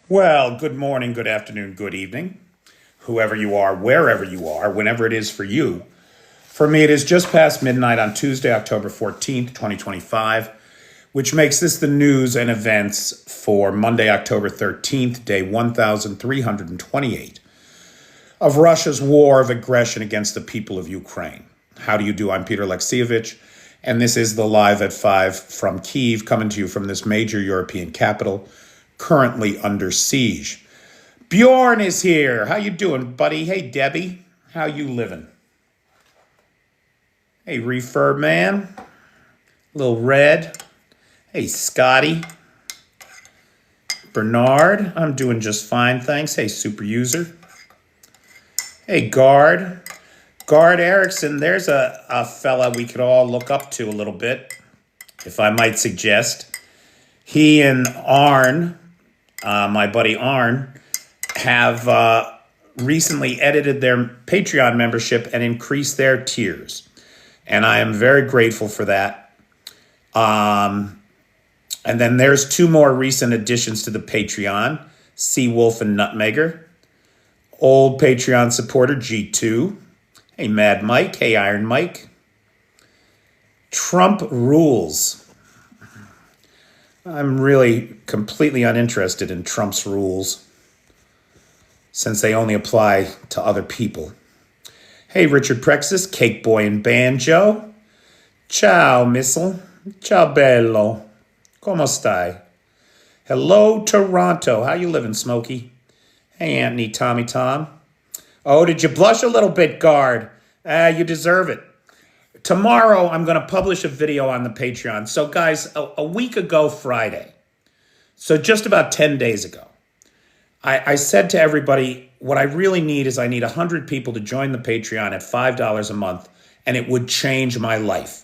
Well, good morning, good afternoon, good evening, whoever you are, wherever you are, whenever it is for you. For me, it is just past midnight on Tuesday, October 14th, 2025, which makes this the news and events for Monday, October 13th, day 1328 of Russia's war of aggression against the people of Ukraine. How do you do? I'm Peter Alexievich, and this is the Live at 5 from Kyiv, coming to you from this major European capital, currently under siege. Bjorn is here. How you doing, buddy? Hey, Debbie. How you living? Hey, Refurb Man. Little Red. Hey, Scotty. Bernard. I'm doing just fine, thanks. Hey, Super User. Hey, Guard. Guard Erickson. There's a fella we could all look up to a little bit, if I might suggest. He and Arn, my buddy Arn, have recently edited their Patreon membership and increased their tiers. And I am very grateful for that. And then there's two more recent additions to the Patreon, Seawolf and Nutmegger. Old Patreon supporter G2. Hey, Mad Mike. Hey, Iron Mike. Trump rules. I'm really completely uninterested in Trump's rules since they only apply to other people. Hey, Richard Prexis, Cake Boy and Banjo. Ciao, Missile. Ciao, bello. Como stai? Hello, Toronto. How you living, Smokey? Hey, Anthony, Tommy Tom. Oh, did you blush a little bit, Guard? You deserve it. Tomorrow, I'm going to publish a video on the Patreon. So, guys, a week ago Friday, so just about 10 days ago, I said to everybody, what I really need is I need 100 people to join the Patreon at $5 a month, and it would change my life.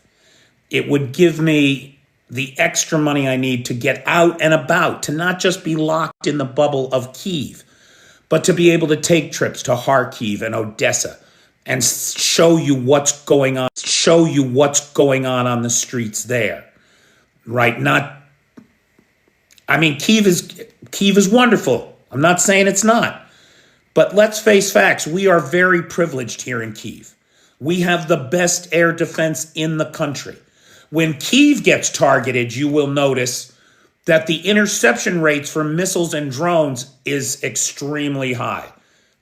It would give me the extra money I need to get out and about, to not just be locked in the bubble of Kyiv, but to be able to take trips to Kharkiv and Odessa and show you what's going on on the streets there, right? Kyiv is wonderful. I'm not saying it's not, but let's face facts. We are very privileged here in Kyiv. We have the best air defense in the country. When Kyiv gets targeted, you will notice that the interception rates for missiles and drones is extremely high,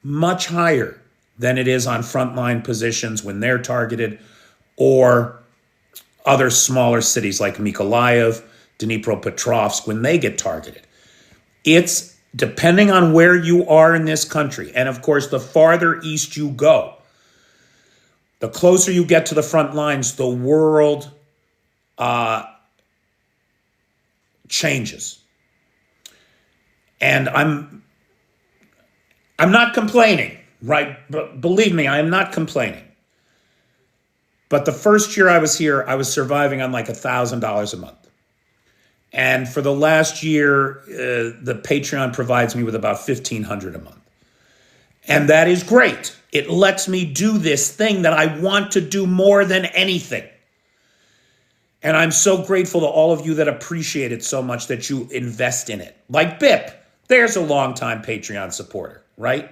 much higher than it is on frontline positions when they're targeted, or other smaller cities like Mykolaiv, Dnipropetrovsk, when they get targeted. It's depending on where you are in this country. And of course, the farther east you go, the closer you get to the front lines, the world changes. And I'm not complaining, right? But believe me, I am not complaining. But the first year I was here, I was surviving on like $1,000 a month. And for the last year, the Patreon provides me with about $1,500 a month. And that is great. It lets me do this thing that I want to do more than anything. And I'm so grateful to all of you that appreciate it so much that you invest in it. Like Bip, there's a longtime Patreon supporter, right?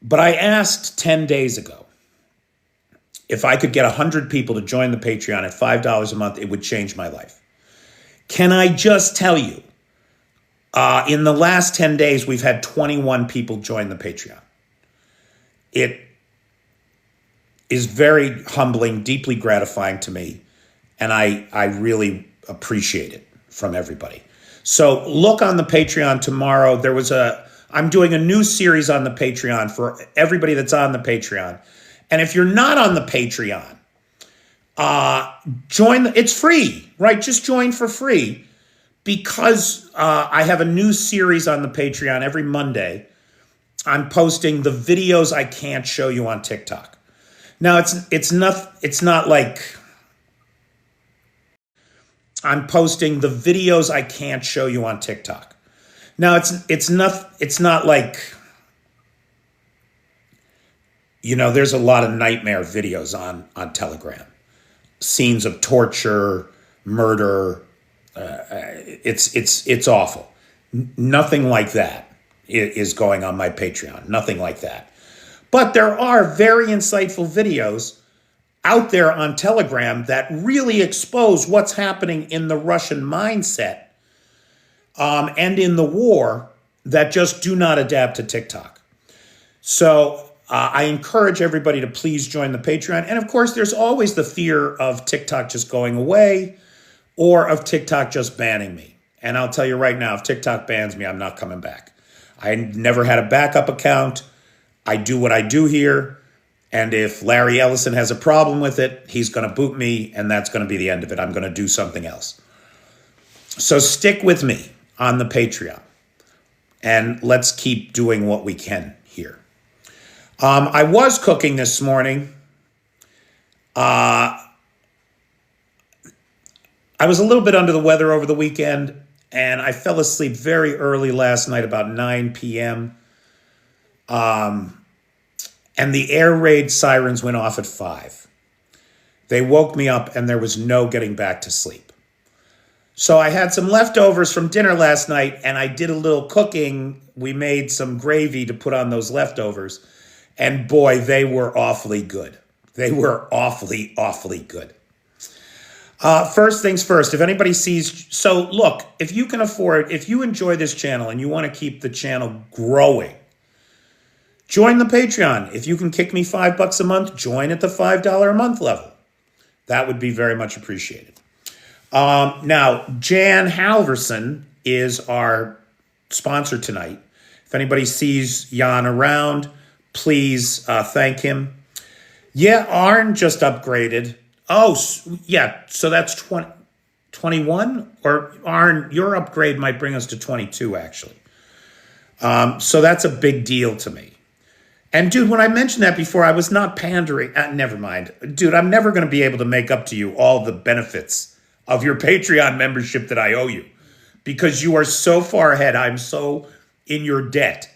But I asked 10 days ago if I could get 100 people to join the Patreon at $5 a month, it would change my life. Can I just tell you, in the last 10 days, we've had 21 people join the Patreon. It is very humbling, deeply gratifying to me, and I really appreciate it from everybody. So look on the Patreon tomorrow. I'm doing a new series on the Patreon for everybody that's on the Patreon. And if you're not on the Patreon, it's free, right? Just join for free, because I have a new series on the Patreon every Monday. I'm posting the videos I can't show you on TikTok. Now, it's not like I'm posting the videos I can't show you on TikTok. Now, it's not like, there's a lot of nightmare videos on Telegram. Scenes of torture, murder, It's awful. Nothing like that is going on my Patreon. Nothing like that. But there are very insightful videos out there on Telegram that really expose what's happening in the Russian mindset and in the war that just do not adapt to TikTok. So I encourage everybody to please join the Patreon. And of course, there's always the fear of TikTok just going away or of TikTok just banning me. And I'll tell you right now, if TikTok bans me, I'm not coming back. I never had a backup account. I do what I do here. And if Larry Ellison has a problem with it, he's going to boot me, and that's going to be the end of it. I'm going to do something else. So stick with me on the Patreon, and let's keep doing what we can here. I was cooking this morning. I was a little bit under the weather over the weekend, and I fell asleep very early last night, about 9 p.m., and the air raid sirens went off at 5. They woke me up, and there was no getting back to sleep. So I had some leftovers from dinner last night, and I did a little cooking. We made some gravy to put on those leftovers, and boy, they were awfully good. They were awfully, awfully good. First things first, if anybody sees, so look, if you can afford, if you enjoy this channel and you want to keep the channel growing, join the Patreon. If you can kick me $5 a month, join at the $5 a month level. That would be very much appreciated. Now, Jan Halverson is our sponsor tonight. If anybody sees Jan around, please thank him. Yeah, Arn just upgraded. Oh, yeah, so that's 21? Or Arn, your upgrade might bring us to 22, actually. So that's a big deal to me. And dude, when I mentioned that before, I was not pandering. Never mind. Dude, I'm never going to be able to make up to you all the benefits of your Patreon membership that I owe you because you are so far ahead. I'm so in your debt.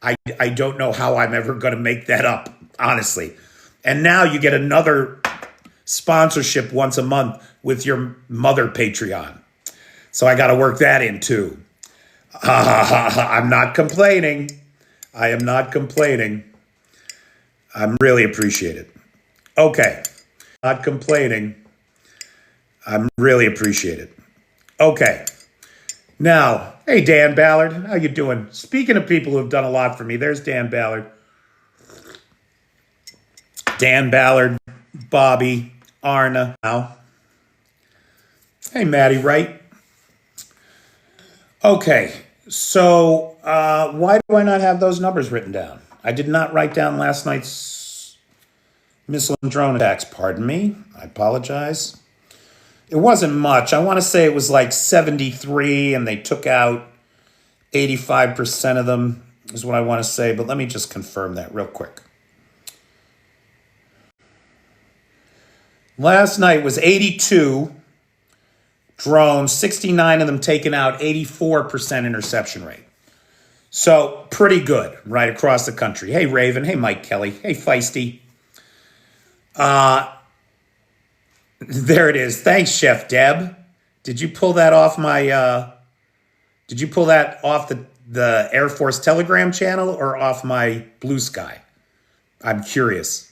I don't know how I'm ever going to make that up, honestly. And now you get another sponsorship once a month with your mother Patreon. So I got to work that in too. I'm not complaining. I am not complaining. I'm really appreciated. Okay. Not complaining. I'm really appreciated. Okay. Now, hey, Dan Ballard. How you doing? Speaking of people who have done a lot for me, there's Dan Ballard. Dan Ballard, Bobby, Arna. Now. Hey, Maddie Wright. Okay. So why do I not have those numbers written down? I did not write down last night's missile and drone attacks. Pardon me. I apologize. It wasn't much. I want to say it was like 73 and they took out 85% of them is what I want to say. But let me just confirm that real quick. Last night was 82 drones, 69 of them taken out, 84% interception rate. So pretty good right across the country. Hey, Raven. Hey, Mike Kelly. Hey, Feisty. There it is. Thanks, Chef Deb. Did you pull that off my, did you pull that off the Air Force Telegram channel or off my Blue Sky? I'm curious.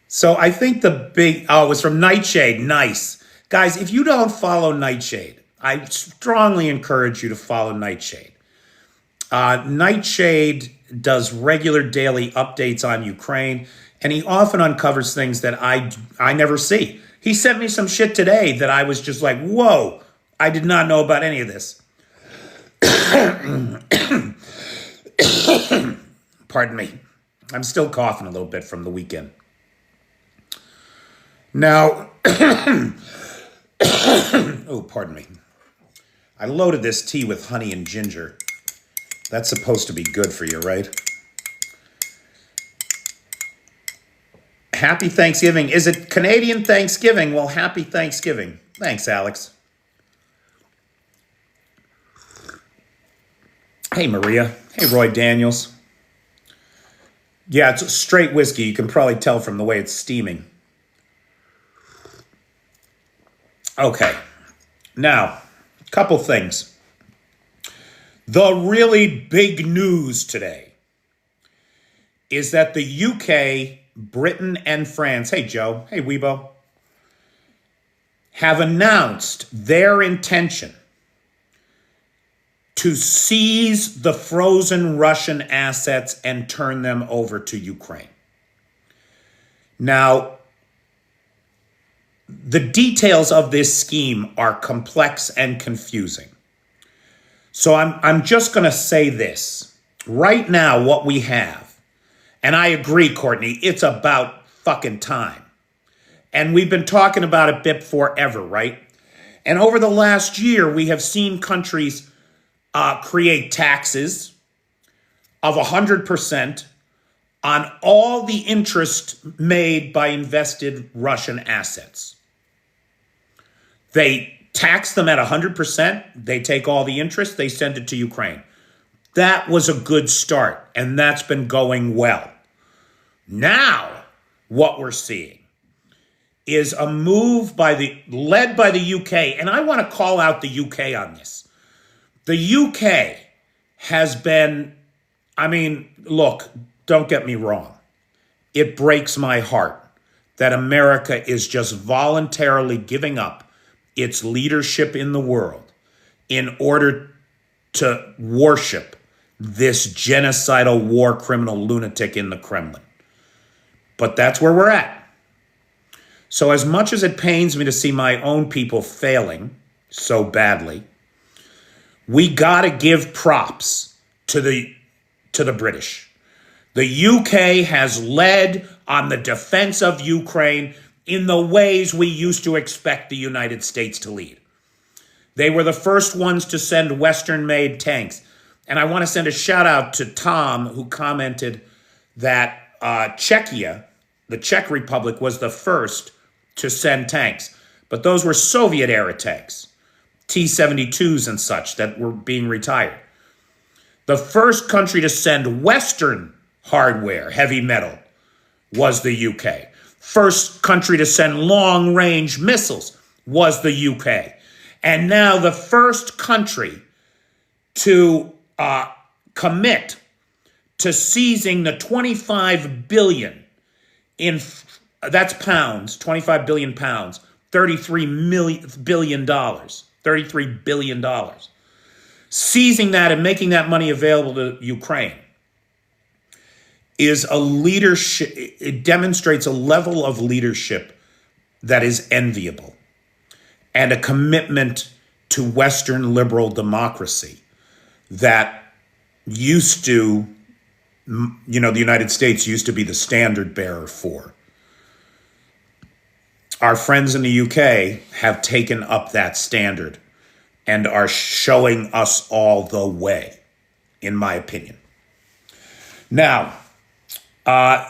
So I think the big, oh, it was from Nightshade. Nice. Guys, if you don't follow Nightshade, I strongly encourage you to follow Nightshade. Nightshade does regular daily updates on Ukraine, and he often uncovers things that I never see. He sent me some shit today that I was just like, whoa, I did not know about any of this. Pardon me. I'm still coughing a little bit from the weekend. Now, oh, pardon me. I loaded this tea with honey and ginger. That's supposed to be good for you, right? Happy Thanksgiving. Is it Canadian Thanksgiving? Well, happy Thanksgiving. Thanks, Alex. Hey, Maria. Hey, Roy Daniels. Yeah, it's straight whiskey. You can probably tell from the way it's steaming. Okay. Now, a couple things. The really big news today is that the UK, Britain, and France, hey Joe, hey Weibo, have announced their intention to seize the frozen Russian assets and turn them over to Ukraine. Now, the details of this scheme are complex and confusing. So I'm just going to say this. Right now, what we have, and I agree, Courtney, it's about fucking time. And we've been talking about it, BIP, forever, right? And over the last year, we have seen countries create taxes of 100% on all the interest made by invested Russian assets. They tax them at 100%. They take all the interest. They send it to Ukraine. That was a good start, and that's been going well. Now, what we're seeing is a move led by the UK, and I want to call out the UK on this. The UK has been, look, don't get me wrong. It breaks my heart that America is just voluntarily giving up its leadership in the world in order to worship this genocidal war criminal lunatic in the Kremlin. But that's where we're at. So as much as it pains me to see my own people failing so badly, we got to give props to the British. The UK has led on the defense of Ukraine in the ways we used to expect the United States to lead. They were the first ones to send Western-made tanks. And I want to send a shout out to Tom, who commented that Czechia, the Czech Republic, was the first to send tanks. But those were Soviet-era tanks, T-72s and such, that were being retired. The first country to send Western hardware, heavy metal, was the UK. First country to send long-range missiles was the UK. And now the first country to commit to seizing the 25 billion that's pounds, 25 billion pounds, $33 billion. Seizing that and making that money available to Ukraine is a leadership. It demonstrates a level of leadership that is enviable and a commitment to Western liberal democracy that used to, the United States used to be the standard bearer for. Our friends in the UK have taken up that standard and are showing us all the way, in my opinion. Now,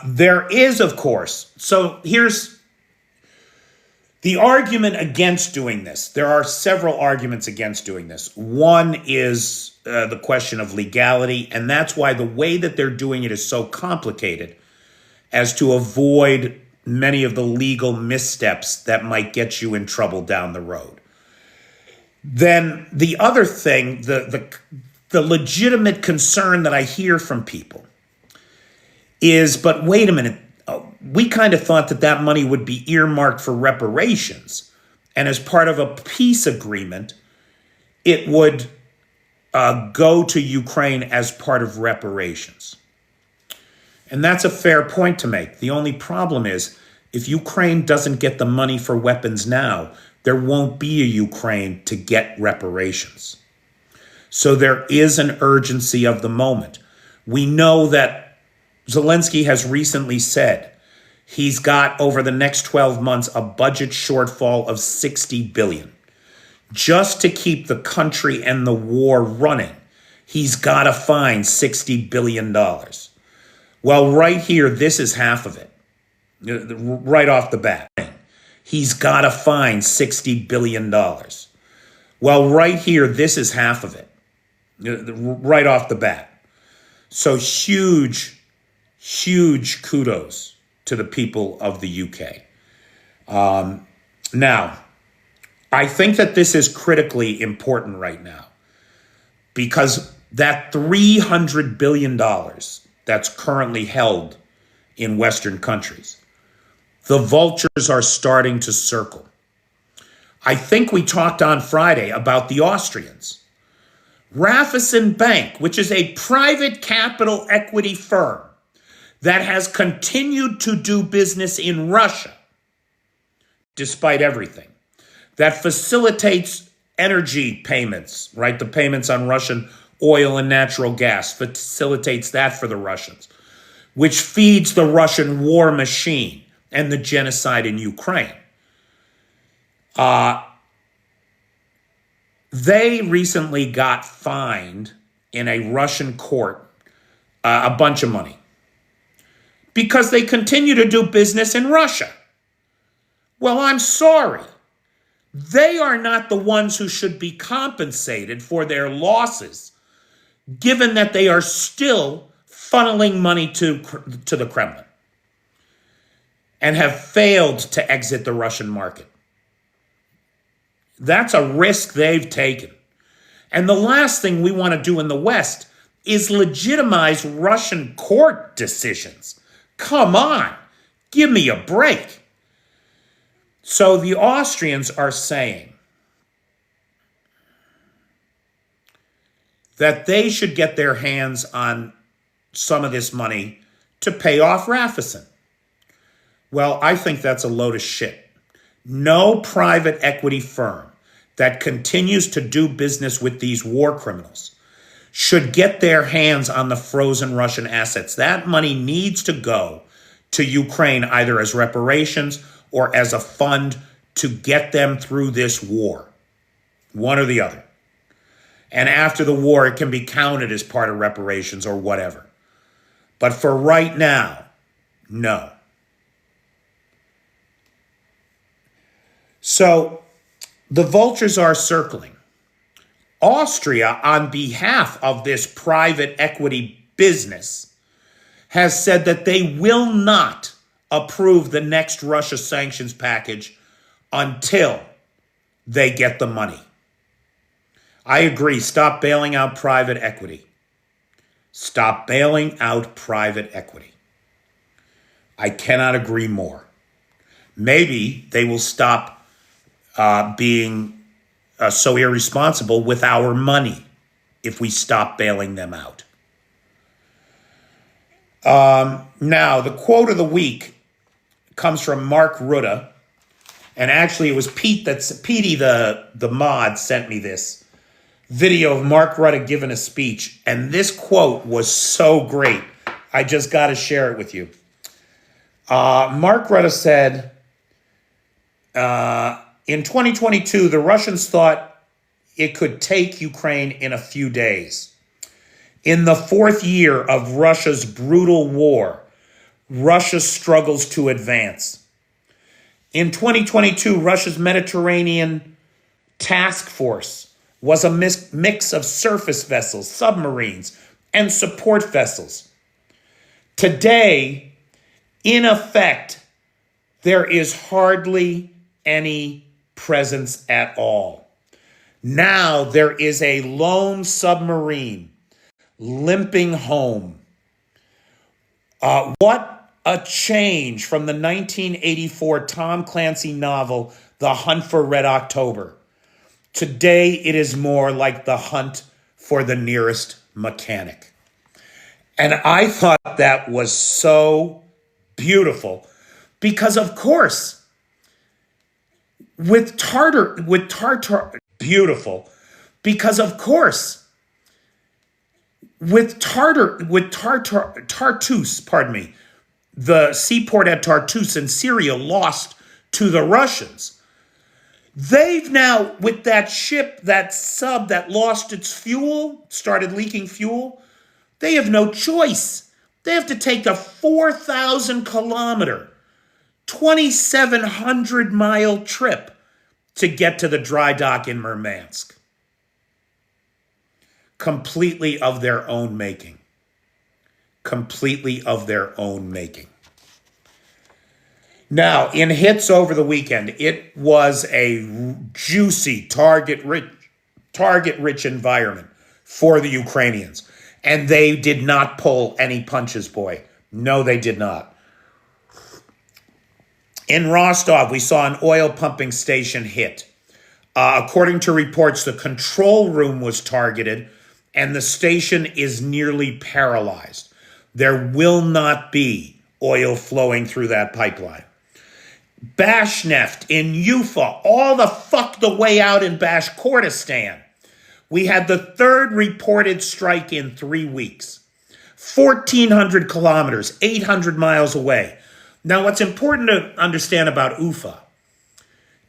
there is, of course, so here's the argument against doing this. There are several arguments against doing this. One is the question of legality, and that's why the way that they're doing it is so complicated as to avoid many of the legal missteps that might get you in trouble down the road. Then the other thing, the legitimate concern that I hear from people is, but wait a minute, we kind of thought that money would be earmarked for reparations. And as part of a peace agreement, it would go to Ukraine as part of reparations. And that's a fair point to make. The only problem is, if Ukraine doesn't get the money for weapons now, there won't be a Ukraine to get reparations. So there is an urgency of the moment. We know that Zelensky has recently said he's got, over the next 12 months, a budget shortfall of $60 billion. Just to keep the country and the war running, he's got to find $60 billion. Well, right here, this is half of it. Right off the bat. He's got to find $60 billion. Well, right here, this is half of it. Right off the bat. So huge kudos to the people of the UK. Now, I think that this is critically important right now because that $300 billion that's currently held in Western countries, the vultures are starting to circle. I think we talked on Friday about the Austrians. Raiffeisen Bank, which is a private capital equity firm that has continued to do business in Russia, despite everything, that facilitates energy payments, right? The payments on Russian oil and natural gas, facilitates that for the Russians, which feeds the Russian war machine and the genocide in Ukraine. They recently got fined in a Russian court a bunch of money because they continue to do business in Russia. Well, I'm sorry. They are not the ones who should be compensated for their losses, given that they are still funneling money to the Kremlin and have failed to exit the Russian market. That's a risk they've taken. And the last thing we want to do in the West is legitimize Russian court decisions. Come on, give me a break. So the Austrians are saying that they should get their hands on some of this money to pay off Raiffeisen. Well, I think that's a load of shit. No private equity firm that continues to do business with these war criminals should get their hands on the frozen Russian assets. That money needs to go to Ukraine either as reparations or as a fund to get them through this war. One or the other. And after the war, it can be counted as part of reparations or whatever. But for right now, no. So the vultures are circling. Austria, on behalf of this private equity business, has said that they will not approve the next Russia sanctions package until they get the money. I agree. Stop bailing out private equity. Stop bailing out private equity. I cannot agree more. Maybe they will stop being so irresponsible with our money if we stop bailing them out. Now, the quote of the week comes from Mark Rutte. And actually, it was Petey, the mod, sent me this video of Mark Rutte giving a speech. And this quote was so great. I just got to share it with you. Mark Rutte said, in 2022, the Russians thought it could take Ukraine in a few days. In the fourth year of Russia's brutal war, Russia struggles to advance. In 2022, Russia's Mediterranean task force was a mix of surface vessels, submarines, and support vessels. Today, in effect, there is hardly any presence at all. Now there is a lone submarine limping home. What a change from the 1984 Tom Clancy novel, The Hunt for Red October. Today it is more like the hunt for the nearest mechanic. And I thought that was so beautiful because, of course, with Tartus, the seaport at Tartus in Syria lost to the Russians. They've now, with that ship, that sub that lost its fuel, started leaking fuel, they have no choice. They have to take a 4,000 kilometer, 2,700 mile trip to get to the dry dock in Murmansk. Completely of their own making. Completely of their own making. Now, in hits over the weekend, it was a juicy, target-rich environment for the Ukrainians. And they did not pull any punches, boy. No, they did not. In Rostov, we saw an oil pumping station hit. According to reports, the control room was targeted, and the station is nearly paralyzed. There will not be oil flowing through that pipeline. Bashneft in Ufa, all the way out in Bashkortostan. We had the third reported strike in 3 weeks. 1,400 kilometers, 800 miles away. Now, what's important to understand about Ufa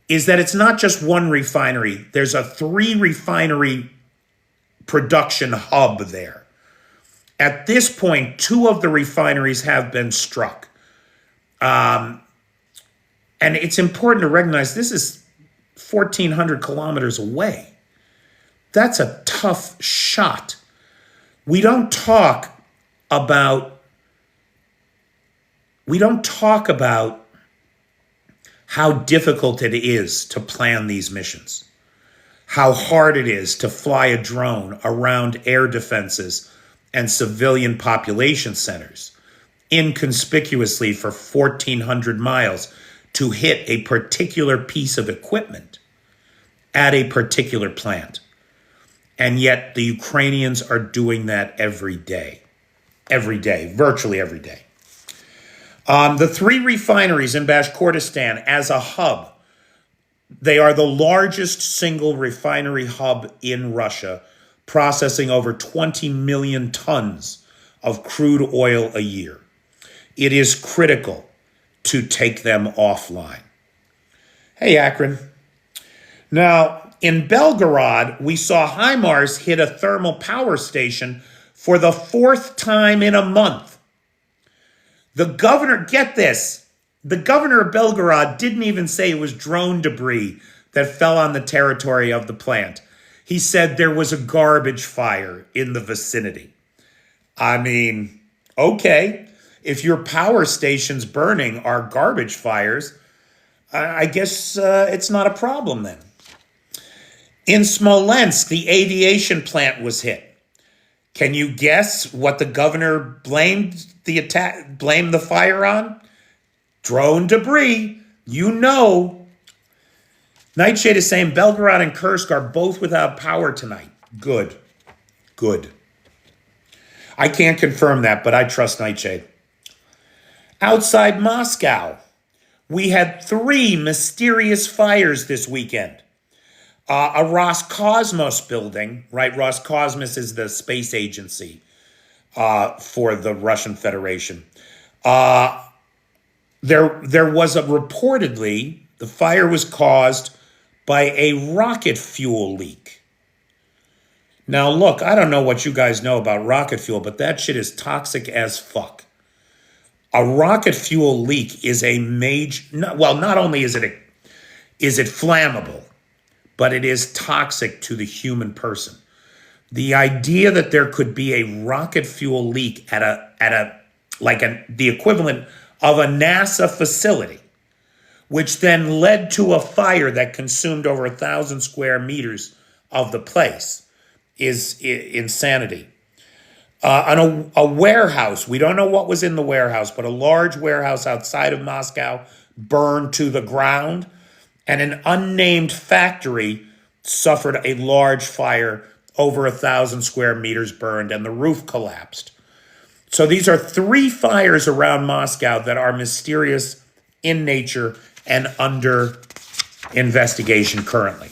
is that it's not just one refinery. There's a 3-refinery production hub there. At this point, 2 of the refineries have been struck. And it's important to recognize this is 1,400 kilometers away. That's a tough shot. We don't talk about how difficult it is to plan these missions, how hard it is to fly a drone around air defenses and civilian population centers, inconspicuously for 1,400 miles to hit a particular piece of equipment at a particular plant. And yet the Ukrainians are doing that every day, virtually every day. The 3 refineries in Bashkortostan as a hub, they are the largest single refinery hub in Russia, processing over 20 million tons of crude oil a year. It is critical to take them offline. Hey, Akron. Now, in Belgorod, we saw HIMARS hit a thermal power station for the 4th time in a month. The governor, get this, the governor of Belgorod didn't even say it was drone debris that fell on the territory of the plant. He said there was a garbage fire in the vicinity. I mean, okay, if your power stations burning are garbage fires, I guess it's not a problem then. In Smolensk, the aviation plant was hit. Can you guess what the governor blamed the fire on? Drone debris. You know. Nightshade is saying Belgorod and Kursk are both without power tonight. Good. I can't confirm that, but I trust Nightshade. Outside Moscow, we had 3 mysterious fires this weekend. A Roscosmos building, right? Roscosmos is the space agency for the Russian Federation. There was reportedly, the fire was caused by a rocket fuel leak. Now, look, I don't know what you guys know about rocket fuel, but that shit is toxic as fuck. A rocket fuel leak is a major, not only is it flammable, but it is toxic to the human person. The idea that there could be a rocket fuel leak at the equivalent of a NASA facility, which then led to a fire that consumed over 1,000 square meters of the place, is insanity. A warehouse, we don't know what was in the warehouse, but a large warehouse outside of Moscow burned to the ground, and an unnamed factory suffered a large fire, over 1,000 square meters burned, and the roof collapsed. So these are 3 fires around Moscow that are mysterious in nature and under investigation currently.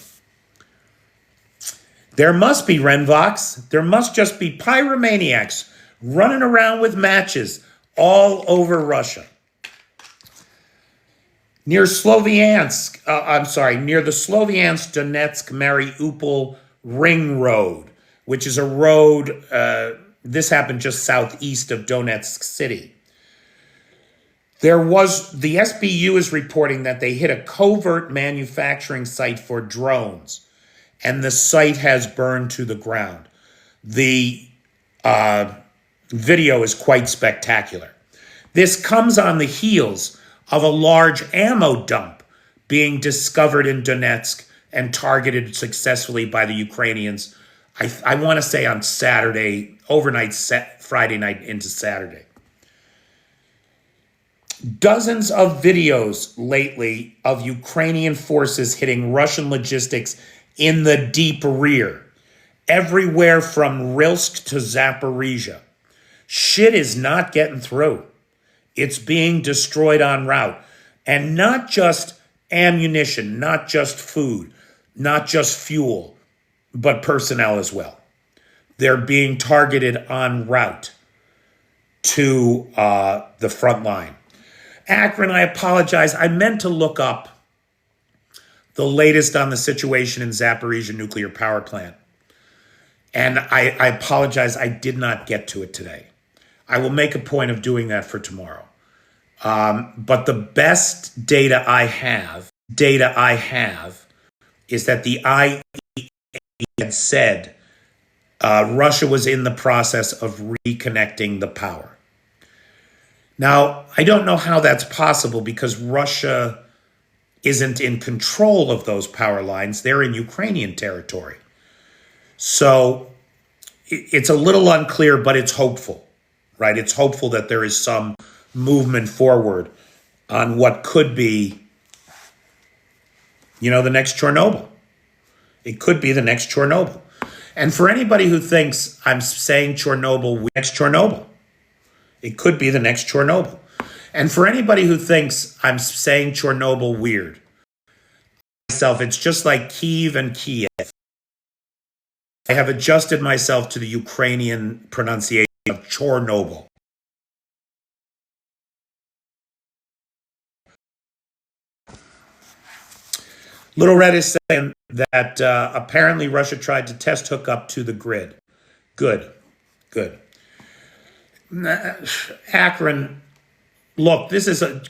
There must be Renvox. There must just be pyromaniacs running around with matches all over Russia. Near the Sloviansk-Donetsk-Mariupol Ring Road, which is a road, this happened just southeast of Donetsk City. The SBU is reporting that they hit a covert manufacturing site for drones, and the site has burned to the ground. The video is quite spectacular. This comes on the heels of a large ammo dump being discovered in Donetsk and targeted successfully by the Ukrainians. I want to say on Saturday, overnight, Friday night into Saturday. Dozens of videos lately of Ukrainian forces hitting Russian logistics in the deep rear, everywhere from Rilsk to Zaporizhia. Shit is not getting through. It's being destroyed en route. And not just ammunition, not just food, not just fuel, but personnel as well. They're being targeted en route to the front line. Akron, I apologize. I meant to look up the latest on the situation in Zaporizhia nuclear power plant. And I apologize, I did not get to it today. I will make a point of doing that for tomorrow. But the best data I have is that the IEA had said Russia was in the process of reconnecting the power. Now, I don't know how that's possible because Russia isn't in control of those power lines. They're in Ukrainian territory. So it's a little unclear, but it's hopeful, right? It's hopeful that there is some movement forward on what could be, the next Chernobyl. It could be the next Chernobyl. And for anybody who thinks I'm saying Chernobyl, next Chernobyl. It could be the next Chernobyl. And for anybody who thinks I'm saying Chernobyl weird, it's just like Kyiv and Kiev. I have adjusted myself to the Ukrainian pronunciation of Chernobyl. Little Red is saying that apparently Russia tried to test hook up to the grid. Good. Akron, look,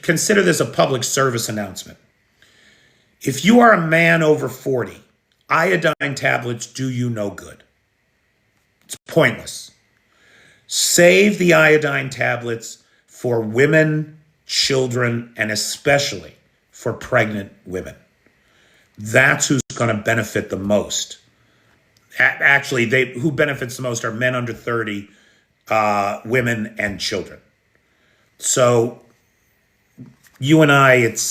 consider this a public service announcement. If you are a man over 40, iodine tablets do you no good. It's pointless. Save the iodine tablets for women, children, and especially for pregnant women. That's who's going to benefit the most. Actually, who benefits the most are men under 30, women, and children. So you and I, it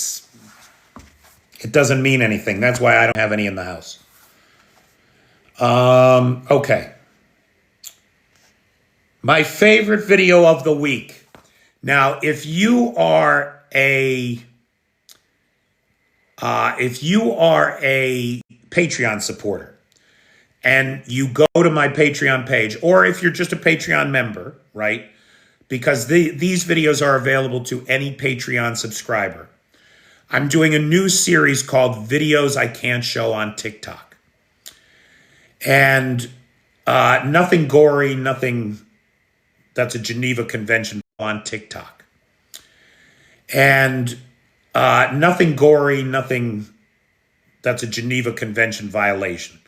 doesn't mean anything. That's why I don't have any in the house. Okay. My favorite video of the week. Now, if you are a Patreon supporter and you go to my Patreon page, or if you're just a Patreon member, right? Because these videos are available to any Patreon subscriber. I'm doing a new series called Videos I Can't Show on TikTok. And nothing gory, nothing that's a Geneva Convention on TikTok. And nothing gory, nothing that's a Geneva Convention violation.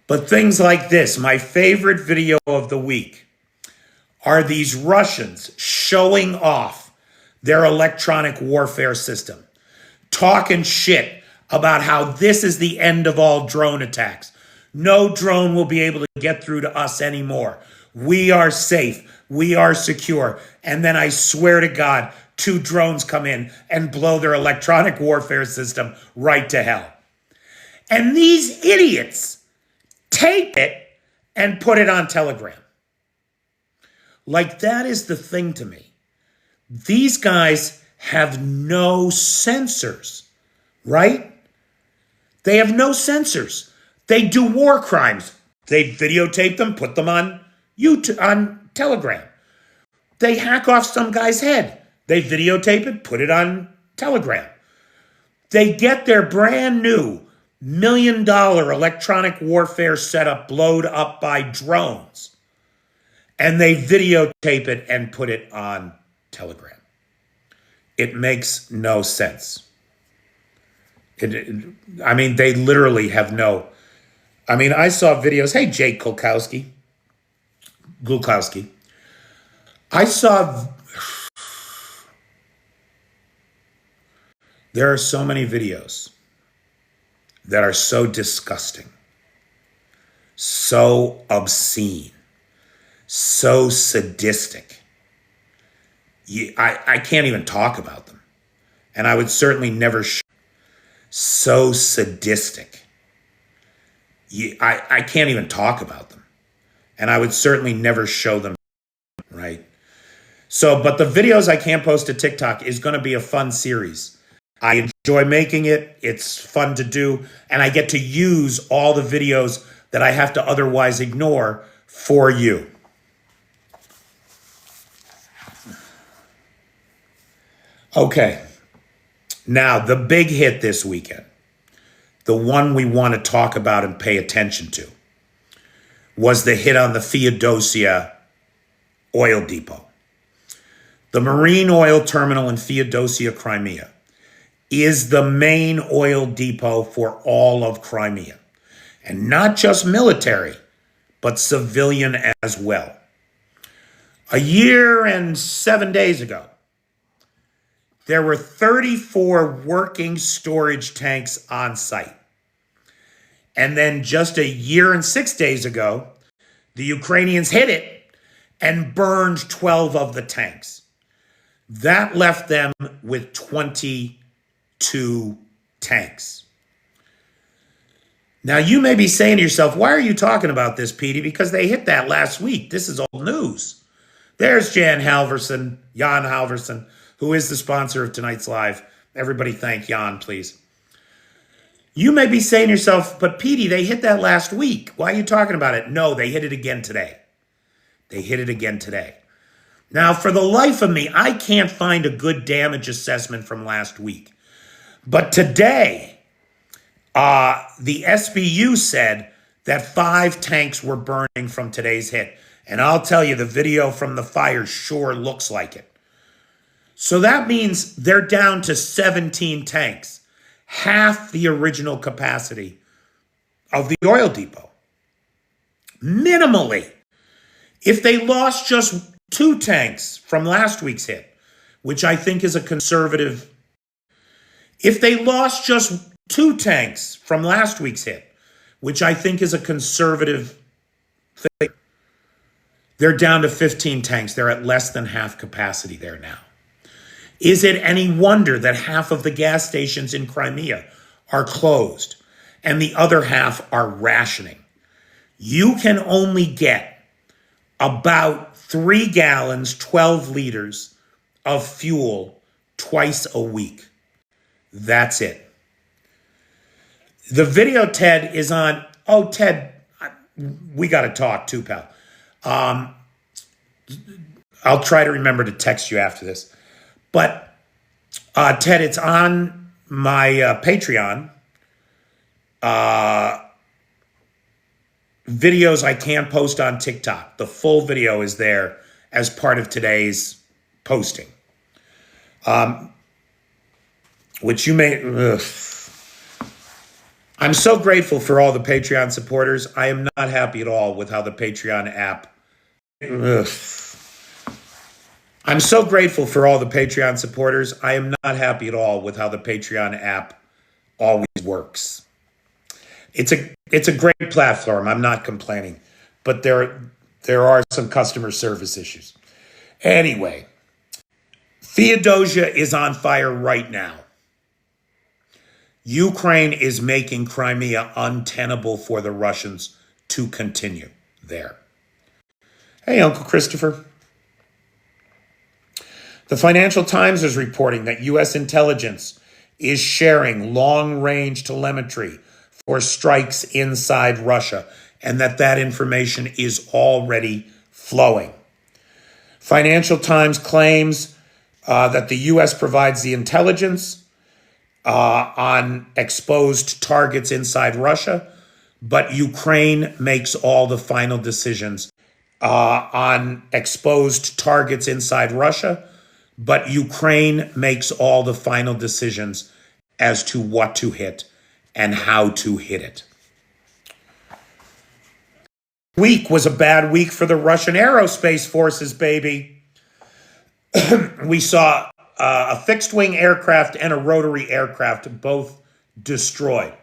But things like this, my favorite video of the week, are these Russians showing off their electronic warfare system, talking shit about how this is the end of all drone attacks. No drone will be able to get through to us anymore. We are safe. We are secure. And then I swear to God, 2 drones come in and blow their electronic warfare system right to hell. And these idiots tape it and put it on Telegram. Like, that is the thing to me. These guys have no censors, right? They have no censors. They do war crimes. They videotape them, put them on YouTube, on Telegram. They hack off some guy's head. They videotape it, put it on Telegram. They get their brand new $1 million electronic warfare setup blowed up by drones, and they videotape it and put it on Telegram. It makes no sense. They literally have no... I saw videos. Hey, Jake Gulkowski. I saw There are so many videos that are so disgusting, so obscene, so sadistic. I can't even talk about them. And I would certainly never so sadistic. I can't even talk about them. And I would certainly never show them, right? So, but the videos I can't post to TikTok is going to be a fun series. I enjoy making it. It's fun to do. And I get to use all the videos that I have to otherwise ignore for you. Okay. Now, the big hit this weekend, the one we want to talk about and pay attention to, was the hit on the Feodosia oil depot. The marine oil terminal in Feodosia, Crimea, is the main oil depot for all of Crimea. And not just military, but civilian as well. A year and 7 days ago, there were 34 working storage tanks on site. And then just a year and 6 days ago, the Ukrainians hit it and burned 12 of the tanks. That left them with 22 tanks. Now, you may be saying to yourself, why are you talking about this, Petey? Because they hit that last week. This is old news. There's Jan Halverson, who is the sponsor of tonight's live. Everybody thank Jan, please. You may be saying to yourself, but Petey, they hit that last week. Why are you talking about it? No, they hit it again today. They hit it again today. Now, for the life of me, I can't find a good damage assessment from last week. But today, the SBU said that 5 tanks were burning from today's hit. And I'll tell you, the video from the fire sure looks like it. So that means they're down to 17 tanks, half the original capacity of the oil depot. Minimally. If they lost just 2 tanks from last week's hit, which I think is a conservative. If they lost just 2 tanks from last week's hit, which I think is a conservative thing, they're down to 15 tanks. They're at less than half capacity there now. Is it any wonder that half of the gas stations in Crimea are closed and the other half are rationing? You can only get about 3 gallons, 12 liters of fuel twice a week. That's it. The video, Ted, is on. Oh, Ted, we got to talk too, pal. I'll try to remember to text you after this. But, Ted, it's on my Patreon. Videos I can't post on TikTok. The full video is there as part of today's posting. Which you may... I'm so grateful for all the Patreon supporters. I am not happy at all with how the Patreon app... I'm so grateful for all the Patreon supporters. I am not happy at all with how the Patreon app always works. It's a great platform. I'm not complaining, but there are some customer service issues. Anyway, Feodosia is on fire right now. Ukraine is making Crimea untenable for the Russians to continue there. Hey, Uncle Christopher. The Financial Times is reporting that U.S. intelligence is sharing long-range telemetry for strikes inside Russia, and that information is already flowing. Financial Times claims that the U.S. provides the intelligence on exposed targets inside Russia, but Ukraine makes all the final decisions on exposed targets inside Russia, but Ukraine makes all the final decisions as to what to hit and how to hit it. Week was a bad week for the Russian aerospace forces, baby. We saw a fixed-wing aircraft and a rotary aircraft, both destroyed.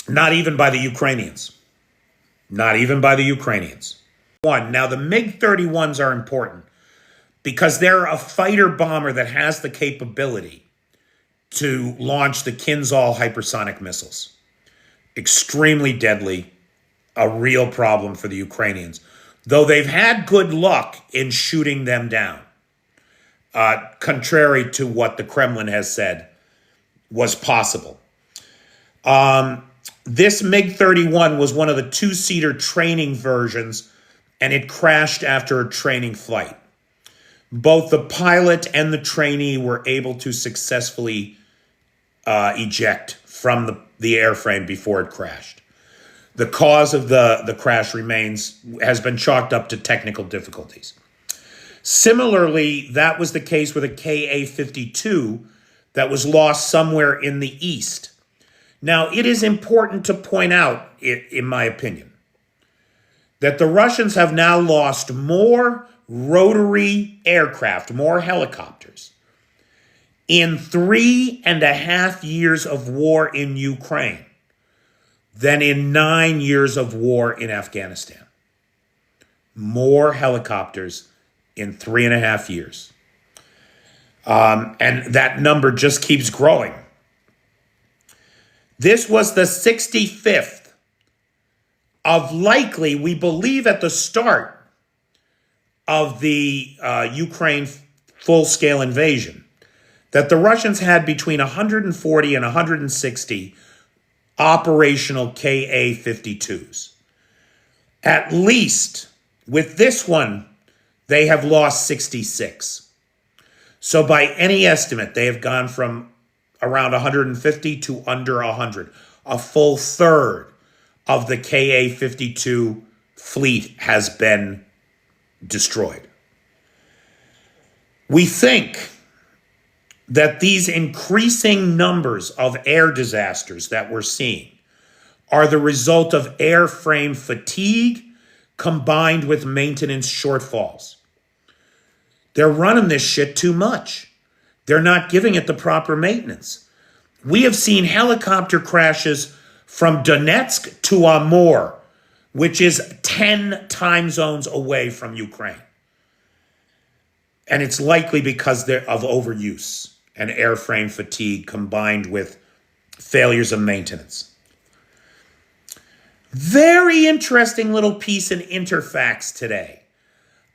Not even by the Ukrainians. Not even by the Ukrainians. Now, the MiG-31s are important because they're a fighter bomber that has the capability to launch the Kinzhal hypersonic missiles. Extremely deadly, a real problem for the Ukrainians, though they've had good luck in shooting them down, contrary to what the Kremlin has said was possible. This MiG-31 was one of the two-seater training versions, and it crashed after a training flight. Both the pilot and the trainee were able to successfully eject from the airframe before it crashed. The cause of the crash has been chalked up to technical difficulties. Similarly, that was the case with a Ka-52 that was lost somewhere in the east. Now, it is important to point out, in my opinion, that the Russians have now lost more rotary aircraft, more helicopters, in 3.5 years of war in Ukraine than in 9 years of war in Afghanistan. More helicopters in 3.5 years. And that number just keeps growing. This was the 65th of likely, we believe at the start of the Ukraine full-scale invasion, that the Russians had between 140 and 160 operational Ka-52s. At least, with this one, they have lost 66. So by any estimate, they have gone from around 150 to under 100. A full third of the Ka-52 fleet has been destroyed. We think that these increasing numbers of air disasters that we're seeing are the result of airframe fatigue combined with maintenance shortfalls. They're running this shit too much. They're not giving it the proper maintenance. We have seen helicopter crashes from Donetsk to Amur, which is 10 time zones away from Ukraine. And it's likely because of overuse and airframe fatigue combined with failures of maintenance. Very interesting little piece in Interfax today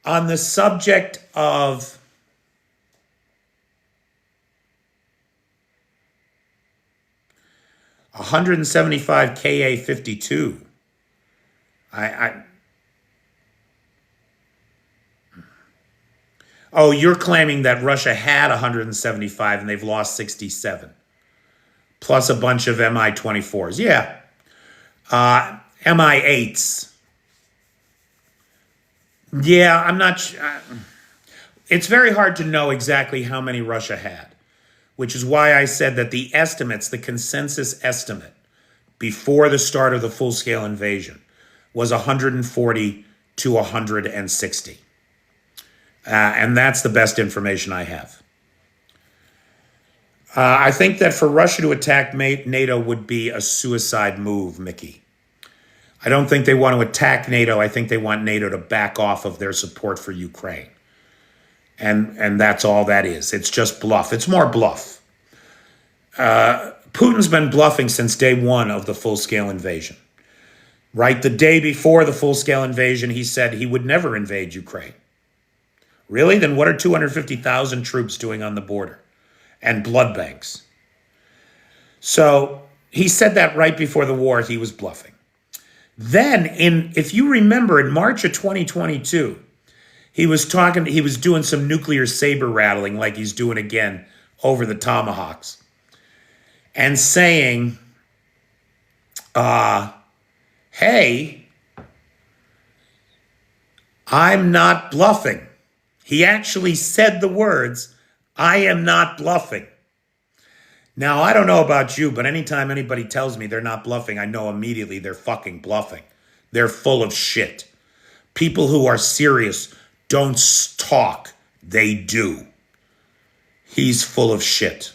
on the subject of a 175 Ka-52. Oh, you're claiming that Russia had 175 and they've lost 67, plus a bunch of Mi-24s. Yeah, Mi-8s. Yeah, I'm not. It's very hard to know exactly how many Russia had, which is why I said that the estimates, the consensus estimate before the start of the full-scale invasion was 140 to 160. And that's the best information I have. I think that for Russia to attack NATO would be a suicide move, Mickey. I don't think they want to attack NATO. I think they want NATO to back off of their support for Ukraine. And that's all that is. It's just bluff. It's more bluff. Putin's been bluffing since day one of the full-scale invasion. Right? The day before the full-scale invasion, he said he would never invade Ukraine. Really? Then what are 250,000 troops doing on the border? And blood banks. So he said that right before the war, he was bluffing. Then, if you remember, in March of 2022, he was doing some nuclear saber rattling like he's doing again over the Tomahawks. And saying, hey, I'm not bluffing. He actually said the words, I am not bluffing. Now, I don't know about you, but anytime anybody tells me they're not bluffing, I know immediately they're fucking bluffing. They're full of shit. People who are serious don't talk They do. He's full of shit.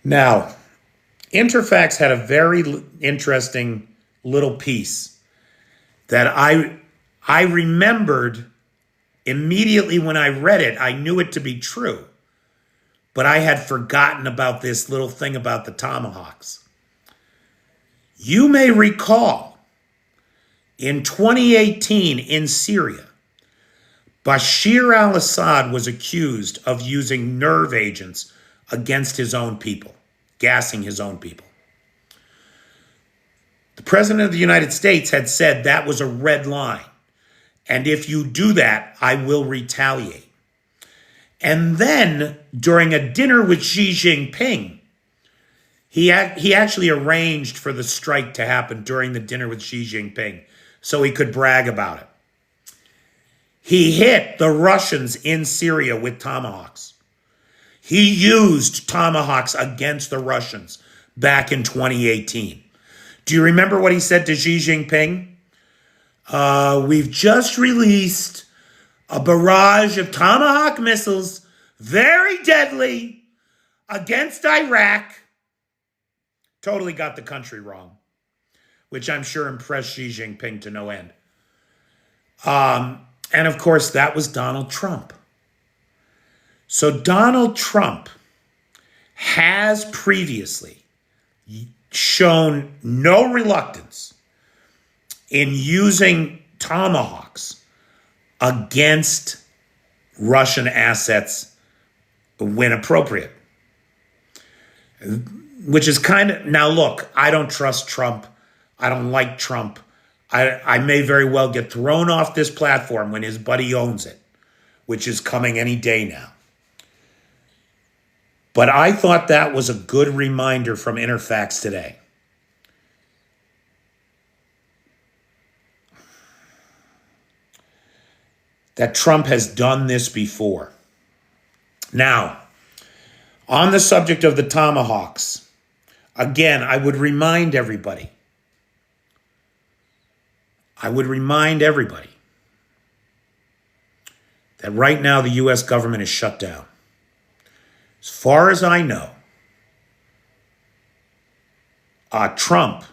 Now, Interfax had a very interesting little piece that I remembered immediately when I read it. I knew it to be true, but I had forgotten about this little thing about the tomahawks. You may recall in 2018 in Syria, Bashar al-Assad was accused of using nerve agents against his own people, gassing his own people. The President of the United States had said that was a red line. And if you do that, I will retaliate. And then during a dinner with Xi Jinping, he actually arranged for the strike to happen during the dinner with Xi Jinping so he could brag about it. He hit the Russians in Syria with tomahawks. He used tomahawks against the Russians back in 2018. Do you remember what he said to Xi Jinping? We've just released a barrage of Tomahawk missiles, very deadly, against Iraq. Totally got the country wrong, which I'm sure impressed Xi Jinping to no end. And of course, that was Donald Trump. So Donald Trump has previously shown no reluctance in using tomahawks against Russian assets when appropriate. Which is kind of, now look, I don't trust Trump. I don't like Trump. I may very well get thrown off this platform when his buddy owns it, which is coming any day now. But I thought that was a good reminder from Interfax today. That Trump has done this before. Now, on the subject of the tomahawks, again, I would remind everybody that right now the U.S. government is shut down. As far as I know, Trump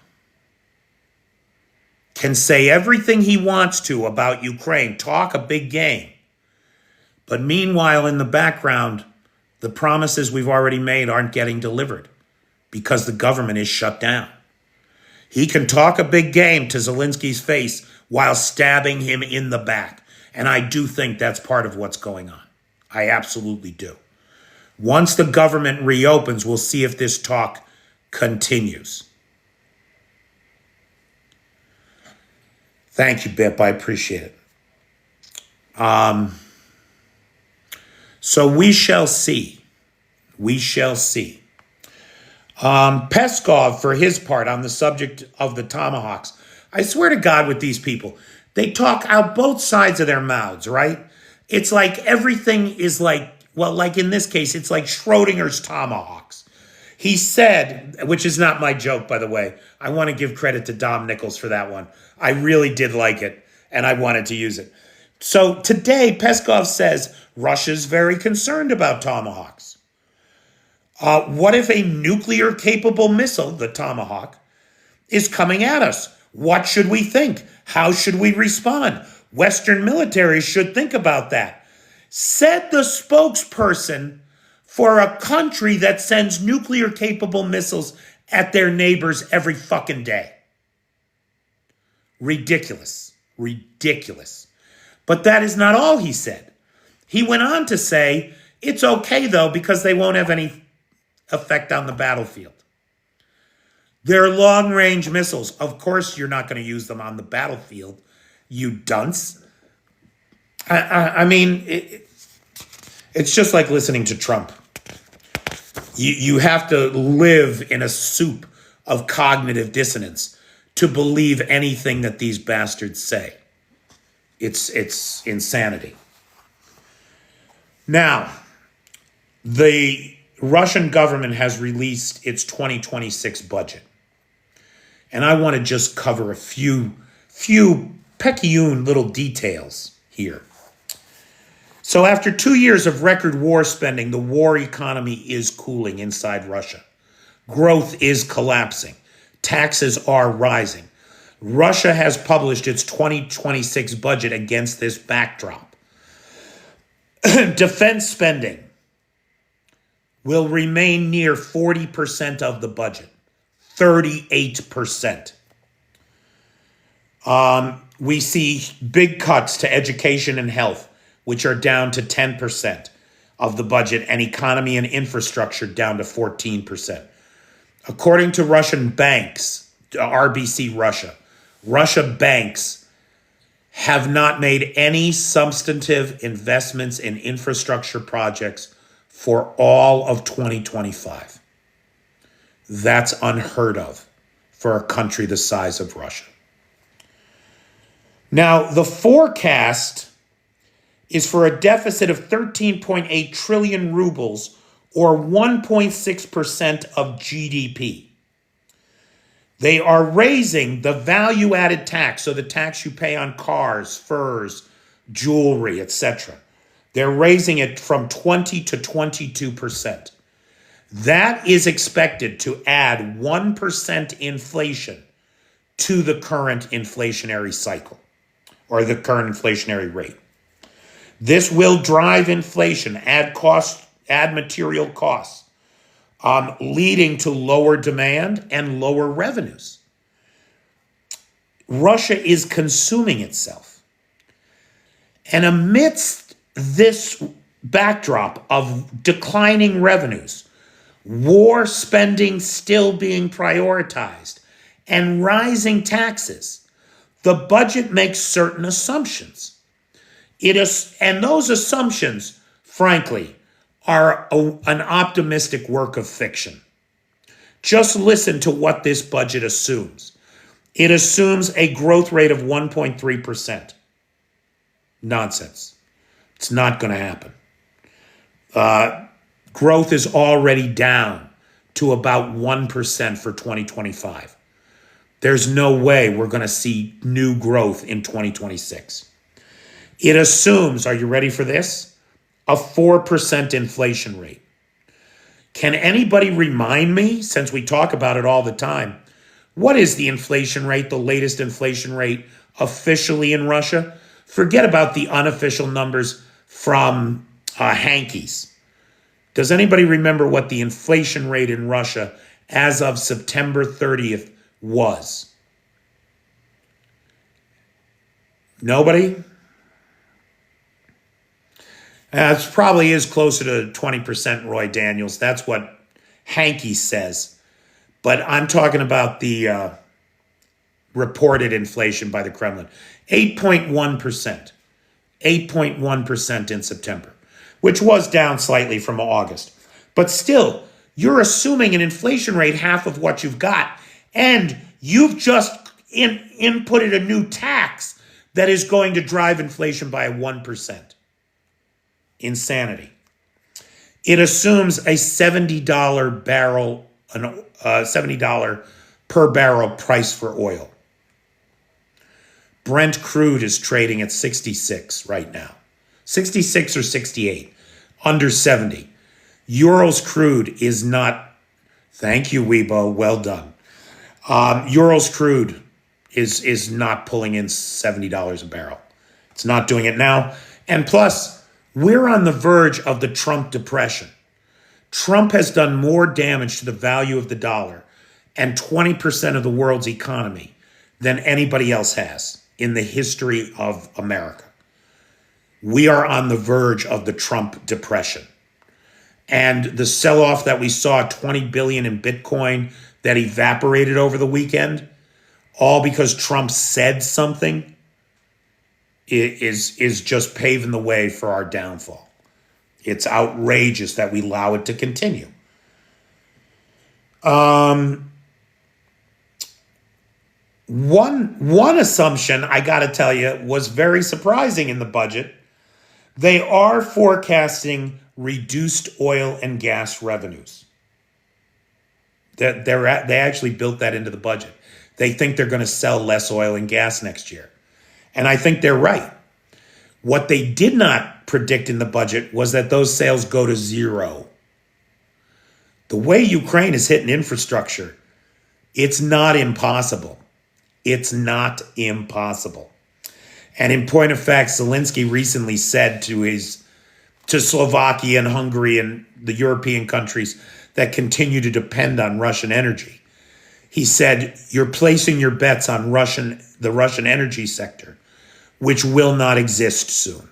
can say everything he wants to about Ukraine, talk a big game. But meanwhile, in the background, the promises we've already made aren't getting delivered because the government is shut down. He can talk a big game to Zelensky's face while stabbing him in the back. And I do think that's part of what's going on. I absolutely do. Once the government reopens, we'll see if this talk continues. Thank you, Bip. I appreciate it. So we shall see. We shall see. Peskov, for his part, on the subject of the tomahawks, I swear to God with these people, they talk out both sides of their mouths, right? It's like everything is like, well, like in this case, it's like Schrodinger's tomahawks. He said, which is not my joke, by the way. I want to give credit to Dom Nichols for that one. I really did like it, and I wanted to use it. So today, Peskov says Russia's very concerned about tomahawks. What if a nuclear-capable missile, the Tomahawk, is coming at us? What should we think? How should we respond? Western militaries should think about that. Said the spokesperson for a country that sends nuclear-capable missiles at their neighbors every fucking day. Ridiculous. Ridiculous. But that is not all he said. He went on to say, it's okay, though, because they won't have any effect on the battlefield. They're long-range missiles. Of course you're not going to use them on the battlefield, you dunce. I mean, it's just like listening to Trump. You have to live in a soup of cognitive dissonance to believe anything that these bastards say. It's insanity. Now, the Russian government has released its 2026 budget. And I want to just cover a few picayune little details here. So after 2 years of record war spending, the war economy is cooling inside Russia. Growth is collapsing. Taxes are rising. Russia has published its 2026 budget against this backdrop. Defense spending will remain near 40% of the budget, 38%. We see big cuts to education and health, which are down to 10% of the budget, and economy and infrastructure down to 14%. According to Russian banks, RBC Russia banks have not made any substantive investments in infrastructure projects for all of 2025. That's unheard of for a country the size of Russia. Now, the forecast is for a deficit of 13.8 trillion rubles, or 1.6% of GDP. They are raising the value-added tax, so the tax you pay on cars, furs, jewelry, etc. They're raising it from 20 to 22%. That is expected to add 1% inflation to the current inflationary cycle, or the current inflationary rate. This will drive inflation, add material costs, leading to lower demand and lower revenues. Russia is consuming itself. And amidst this backdrop of declining revenues, war spending still being prioritized, and rising taxes, the budget makes certain assumptions. And those assumptions, frankly, are an optimistic work of fiction. Just listen to what this budget assumes. It assumes a growth rate of 1.3%. Nonsense. It's not going to happen. Growth is already down to about 1% for 2025. There's no way we're going to see new growth in 2026. It assumes, are you ready for this? A 4% inflation rate. Can anybody remind me, since we talk about it all the time, what is the inflation rate, the latest inflation rate officially in Russia? Forget about the unofficial numbers from hankies. Does anybody remember what the inflation rate in Russia as of September 30th was? Nobody? It probably is closer to 20%, Roy Daniels. That's what Hanky says. But I'm talking about the reported inflation by the Kremlin. 8.1%. 8.1% in September, which was down slightly from August. But still, you're assuming an inflation rate half of what you've got, and you've just inputted a new tax that is going to drive inflation by 1%. Insanity. It assumes a $70 barrel, $70 per barrel price for oil. Brent crude is trading at 66 right now. 66 or 68, under 70. Urals crude is not, thank you, Weibo, well done. Urals crude is not pulling in $70 a barrel. It's not doing it now. And plus, we're on the verge of the Trump depression. Trump has done more damage to the value of the dollar and 20% of the world's economy than anybody else has in the history of America. We are on the verge of the Trump depression. And the sell-off that we saw, 20 billion in Bitcoin that evaporated over the weekend, all because Trump said something, is just paving the way for our downfall. It's outrageous that we allow it to continue. One assumption, I got to tell you, was very surprising in the budget. They are forecasting reduced oil and gas revenues. They actually built that into the budget. They think they're going to sell less oil and gas next year. And I think they're right. What they did not predict in the budget was that those sales go to zero. The way Ukraine is hitting infrastructure, it's not impossible. It's not impossible. And in point of fact, Zelensky recently said to Slovakia and Hungary and the European countries that continue to depend on Russian energy. He said, you're placing your bets on the Russian energy sector, which will not exist soon.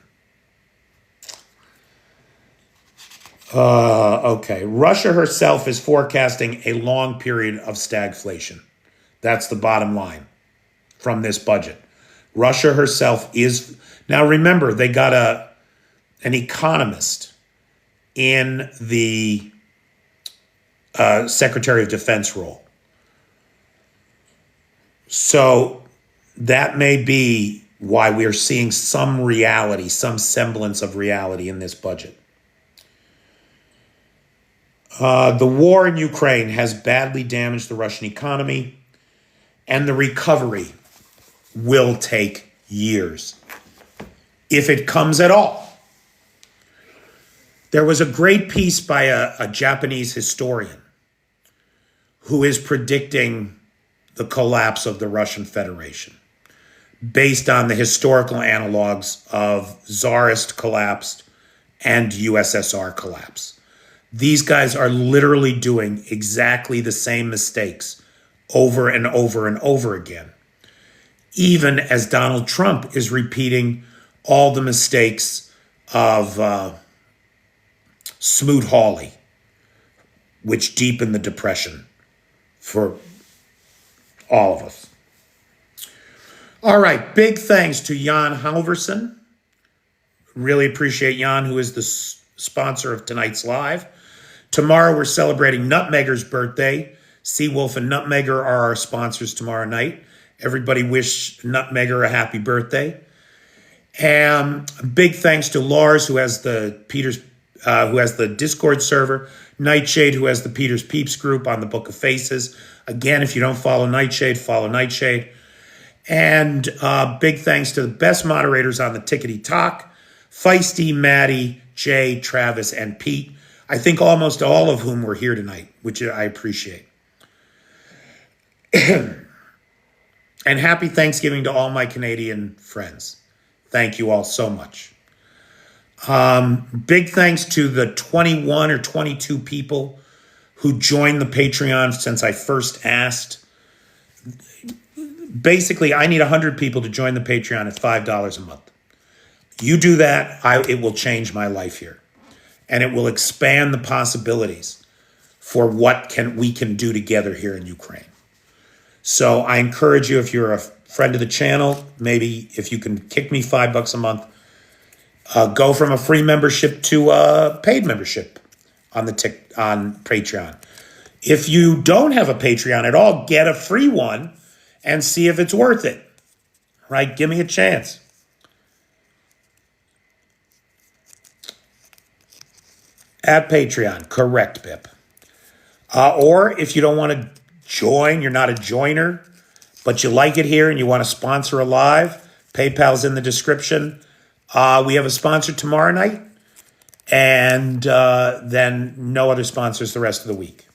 Okay. Russia herself is forecasting a long period of stagflation. That's the bottom line from this budget. Russia herself is... Now remember, they got an economist in the Secretary of Defense role. So that may be why we are seeing some reality, some semblance of reality in this budget. The war in Ukraine has badly damaged the Russian economy, and the recovery will take years, if it comes at all. There was a great piece by a Japanese historian who is predicting the collapse of the Russian Federation based on the historical analogs of Tsarist collapse and USSR collapse. These guys are literally doing exactly the same mistakes over and over and over again, even as Donald Trump is repeating all the mistakes of Smoot-Hawley, which deepened the depression for all of us. All right, big thanks to Jan Halverson. Really appreciate Jan, who is the sponsor of tonight's live. Tomorrow we're celebrating Nutmegger's birthday. Seawolf and Nutmegger are our sponsors tomorrow night. Everybody wish Nutmegger a happy birthday. And big thanks to Lars, who has the Discord server. Nightshade, who has the Peter's Peeps group on the Book of Faces. Again, if you don't follow Nightshade, follow Nightshade. And big thanks to the best moderators on the Tickety Talk: Feisty, Maddie, Jay, Travis, and Pete. I think almost all of whom were here tonight, which I appreciate. And happy Thanksgiving to all my Canadian friends. Thank you all so much. Big thanks to the 21 or 22 people who joined the Patreon since I first asked. Basically, I need 100 people to join the Patreon at $5 a month. You do that, it will change my life here. And it will expand the possibilities for what we can do together here in Ukraine. So I encourage you, if you're a friend of the channel, maybe if you can kick me $5 a month, go from a free membership to a paid membership on Patreon. If you don't have a Patreon at all, get a free one and see if it's worth it. Right? Give me a chance. At Patreon, correct, Pip. Or if you don't want to join, you're not a joiner, but you like it here and you want to sponsor a live, PayPal's in the description. We have a sponsor tomorrow night, and then no other sponsors the rest of the week.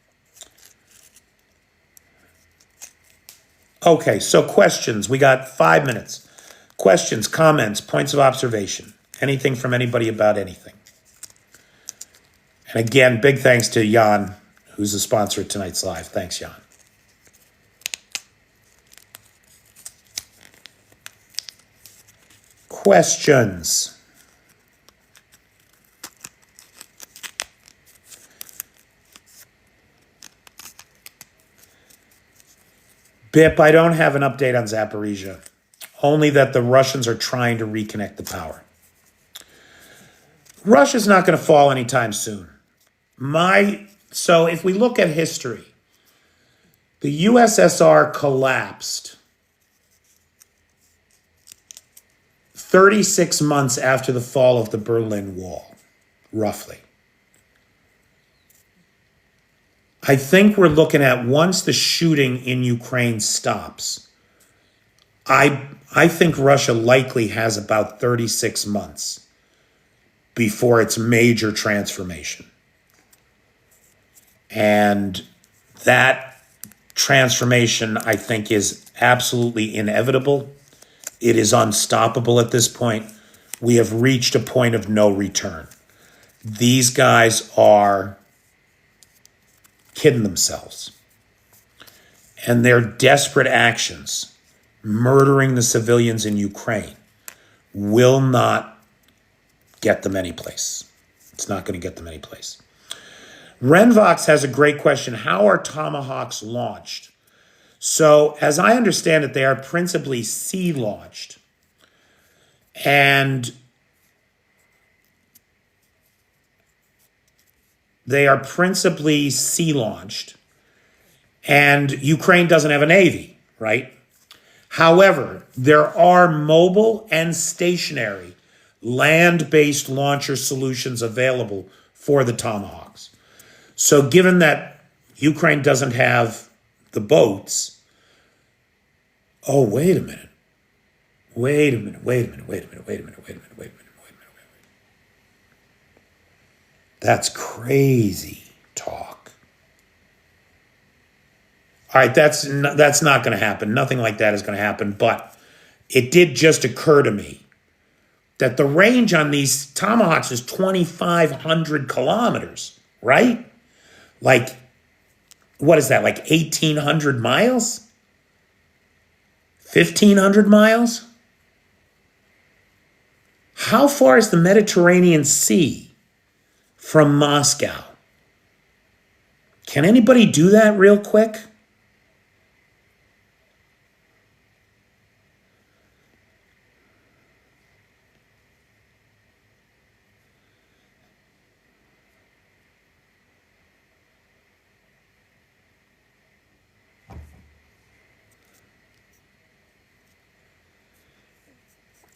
Okay, so questions. We got 5 minutes. Questions, comments, points of observation. Anything from anybody about anything. And again, big thanks to Jan, who's the sponsor of tonight's live. Thanks, Jan. Questions. Bip, I don't have an update on Zaporizhia. Only that the Russians are trying to reconnect the power. Russia's not going to fall anytime soon. So if we look at history, the USSR collapsed 36 months after the fall of the Berlin Wall, roughly. I think we're looking at, once the shooting in Ukraine stops, I think Russia likely has about 36 months before its major transformation. And that transformation, I think, is absolutely inevitable. It is unstoppable at this point. We have reached a point of no return. These guys are kidding themselves. And their desperate actions, murdering the civilians in Ukraine, will not get them anyplace. It's not going to get them anyplace. Renvox has a great question. How are Tomahawks launched? So, as I understand it, they are principally sea launched. And they are principally sea launched. And Ukraine doesn't have a navy, right? However, there are mobile and stationary land-based launcher solutions available for the Tomahawks. So given that Ukraine doesn't have the boats, wait a minute. That's crazy talk. All right, that's not going to happen. Nothing like that is going to happen. But it did just occur to me that the range on these Tomahawks is 2,500 kilometers, right? Like, what is that, like 1,800 miles? 1,500 miles? How far is the Mediterranean Sea from Moscow? Can anybody do that real quick?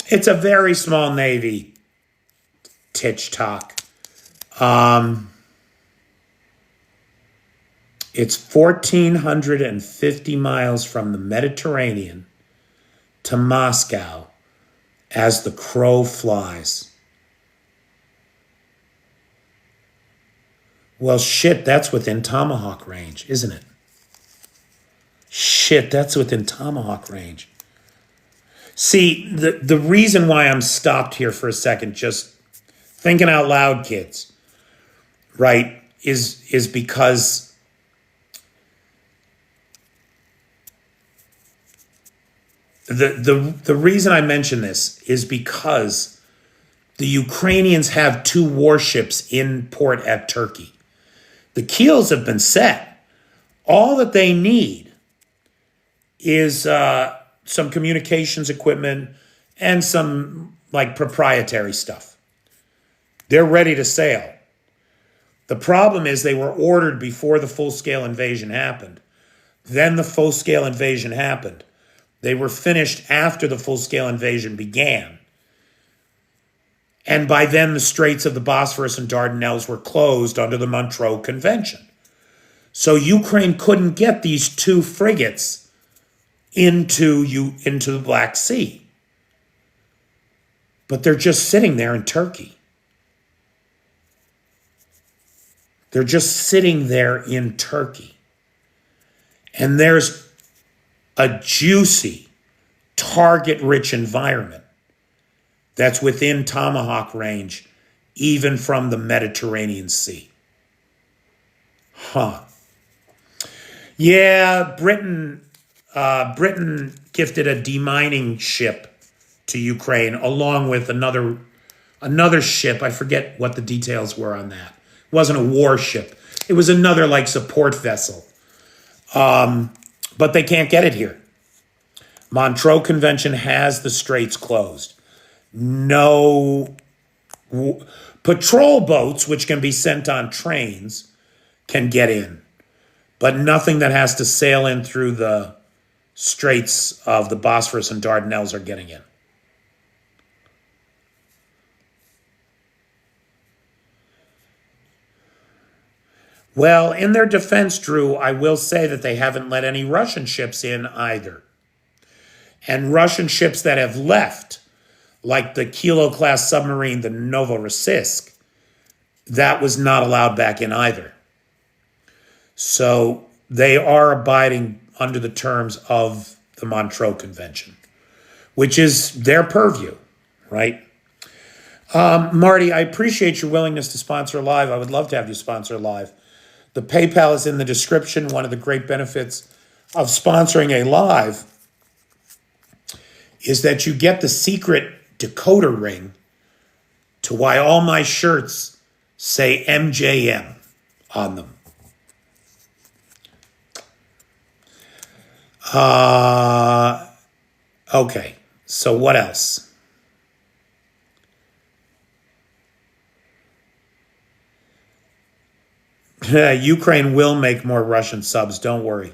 It's a very small navy, Titch Talk. It's 1,450 miles from the Mediterranean to Moscow as the crow flies. Well, shit, that's within Tomahawk range, isn't it? Shit, that's within Tomahawk range. See, the reason why I'm stopped here for a second, just thinking out loud, kids, right, is because the reason I mention this is because the Ukrainians have 2 warships in port at Turkey. The keels have been set. All that they need is some communications equipment and some like proprietary stuff. They're ready to sail. The problem is they were ordered before the full-scale invasion happened. Then the full-scale invasion happened. They were finished after the full-scale invasion began. And by then the Straits of the Bosphorus and Dardanelles were closed under the Montreux Convention. So Ukraine couldn't get these 2 frigates into the Black Sea. But they're just sitting there in Turkey. They're just sitting there in Turkey. And there's a juicy, target-rich environment that's within Tomahawk range, even from the Mediterranean Sea. Yeah, Britain gifted a demining ship to Ukraine along with another ship. I forget what the details were on that. It wasn't a warship. It was another like support vessel. But they can't get it here. Montreux Convention has the straits closed. No patrol boats, which can be sent on trains, can get in. But nothing that has to sail in through the Straits of the Bosphorus and Dardanelles are getting in. Well, in their defense, Drew, I will say that they haven't let any Russian ships in either. And Russian ships that have left, like the Kilo-class submarine, the Novorossiysk, that was not allowed back in either. So they are abiding under the terms of the Montreux Convention, which is their purview, right? Marty, I appreciate your willingness to sponsor live. I would love to have you sponsor live. The PayPal is in the description. One of the great benefits of sponsoring a live is that you get the secret decoder ring to why all my shirts say MJM on them. Okay, so what else? Ukraine will make more Russian subs, don't worry.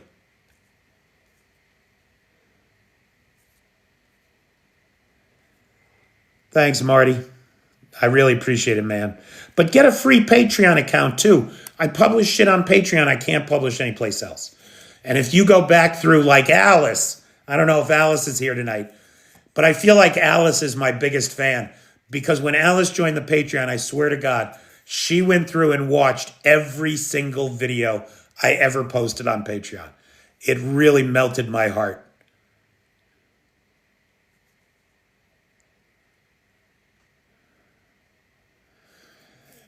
Thanks, Marty. I really appreciate it, man. But get a free Patreon account, too. I publish shit on Patreon I can't publish anyplace else. And if you go back through, like Alice, I don't know if Alice is here tonight, but I feel like Alice is my biggest fan. Because when Alice joined the Patreon, I swear to God, she went through and watched every single video I ever posted on Patreon. It really melted my heart.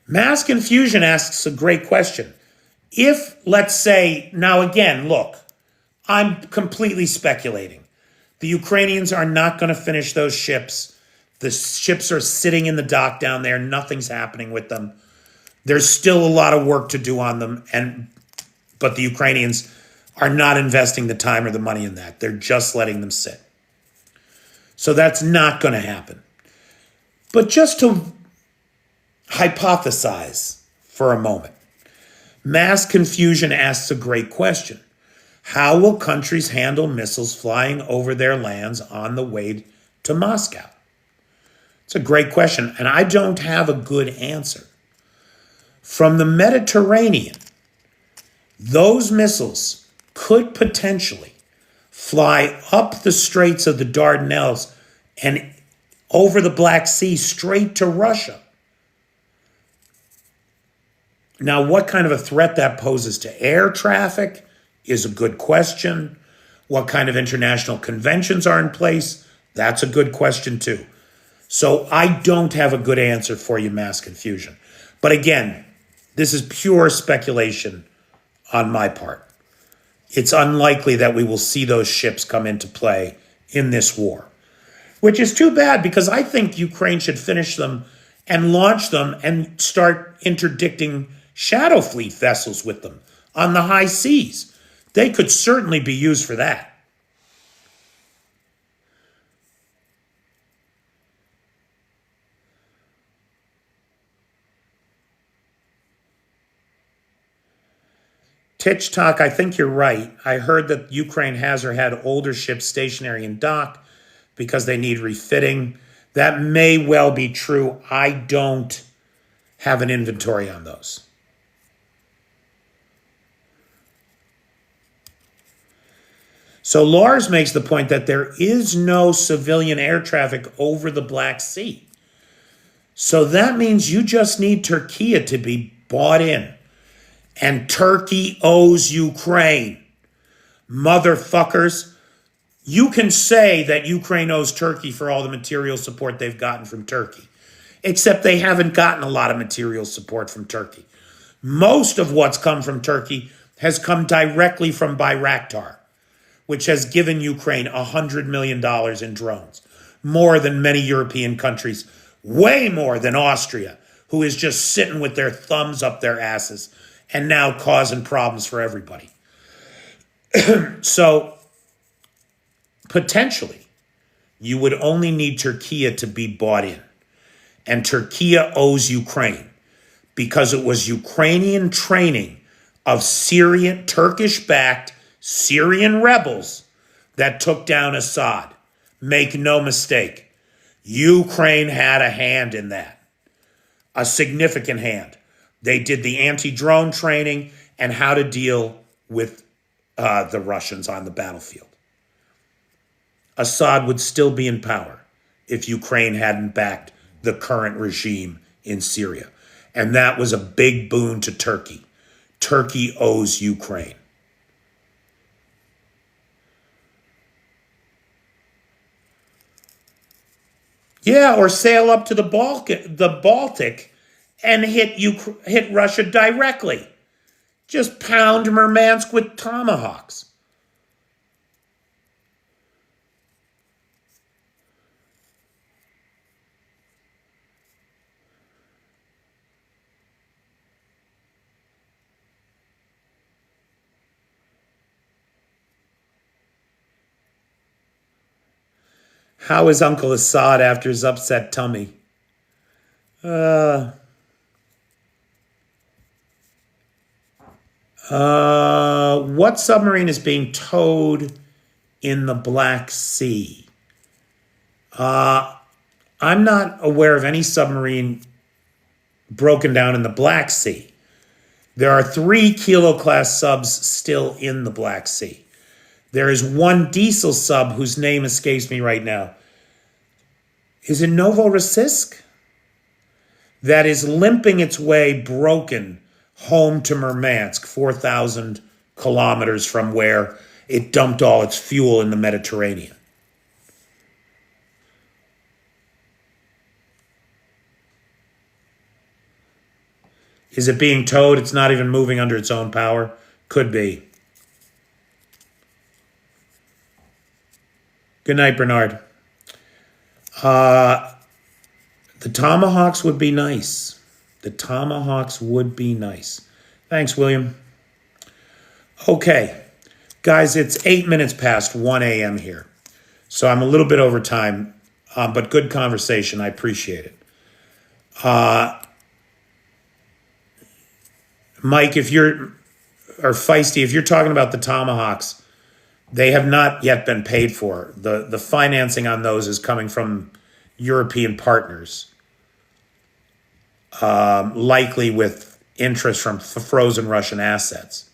Mass Confusion asks a great question. If, let's say, now again, look, I'm completely speculating. The Ukrainians are not going to finish those ships. The ships are sitting in the dock down there. Nothing's happening with them. There's still a lot of work to do on them, but the Ukrainians are not investing the time or the money in that. They're just letting them sit. So that's not going to happen. But just to hypothesize for a moment, Mass Confusion asks a great question. How will countries handle missiles flying over their lands on the way to Moscow? It's a great question, and I don't have a good answer. From the Mediterranean, those missiles could potentially fly up the Straits of the Dardanelles and over the Black Sea straight to Russia. Now, what kind of a threat that poses to air traffic is a good question. What kind of international conventions are in place? That's a good question too. So I don't have a good answer for you, Mass Confusion. But again, this is pure speculation on my part. It's unlikely that we will see those ships come into play in this war, which is too bad because I think Ukraine should finish them and launch them and start interdicting shadow fleet vessels with them on the high seas. They could certainly be used for that. Titch Talk, I think you're right. I heard that Ukraine has or had older ships stationary in dock because they need refitting. That may well be true. I don't have an inventory on those. So Lars makes the point that there is no civilian air traffic over the Black Sea. So that means you just need Turkey to be bought in. And Turkey owes Ukraine. Motherfuckers, you can say that Ukraine owes Turkey for all the material support they've gotten from Turkey. Except they haven't gotten a lot of material support from Turkey. Most of what's come from Turkey has come directly from Bayraktar, which has given Ukraine $100 million in drones. More than many European countries. Way more than Austria, who is just sitting with their thumbs up their asses and now causing problems for everybody. So, potentially, you would only need Turkey to be bought in. And Turkey owes Ukraine because it was Ukrainian training of Syrian, Turkish-backed Syrian rebels that took down Assad. Make no mistake, Ukraine had a hand in that, a significant hand. They did the anti-drone training and how to deal with the Russians on the battlefield. Assad would still be in power if Ukraine hadn't backed the current regime in Syria. And that was a big boon to Turkey. Turkey owes Ukraine. Yeah, or sail up to the Baltic and hit Russia directly. Just pound Murmansk with tomahawks. How is Uncle Assad after his upset tummy? What submarine is being towed in the Black Sea? I'm not aware of any submarine broken down in the Black Sea. There are 3 Kilo-class subs still in the Black Sea. There is one diesel sub whose name escapes me right now. Is it Novorossiysk? That is limping its way broken home to Murmansk, 4,000 kilometers from where it dumped all its fuel in the Mediterranean. Is it being towed? It's not even moving under its own power? Could be. Good night, Bernard. The tomahawks would be nice. The tomahawks would be nice. Thanks, William. Okay. Guys, it's 8 minutes past 1 a.m. here. So I'm a little bit over time, but good conversation. I appreciate it. Mike, if you're talking about the tomahawks, they have not yet been paid for. The financing on those is coming from European partners, likely with interest from frozen Russian assets.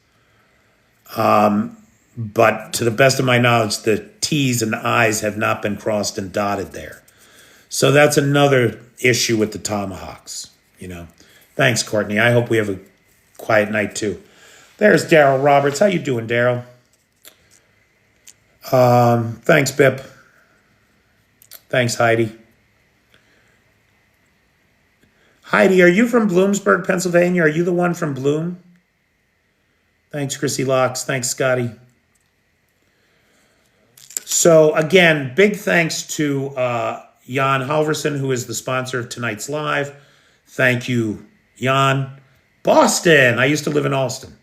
But to the best of my knowledge, the T's and I's have not been crossed and dotted there. So that's another issue with the tomahawks, Thanks, Courtney. I hope we have a quiet night too. There's Daryl Roberts. How you doing, Daryl? Thanks, Bip. Thanks, Heidi. Heidi, are you from Bloomsburg, Pennsylvania? Are you the one from Bloom? Thanks, Chrissy Locks. Thanks, Scotty. So, again, big thanks to Jan Halverson, who is the sponsor of tonight's live. Thank you, Jan. Boston. I used to live in Alston.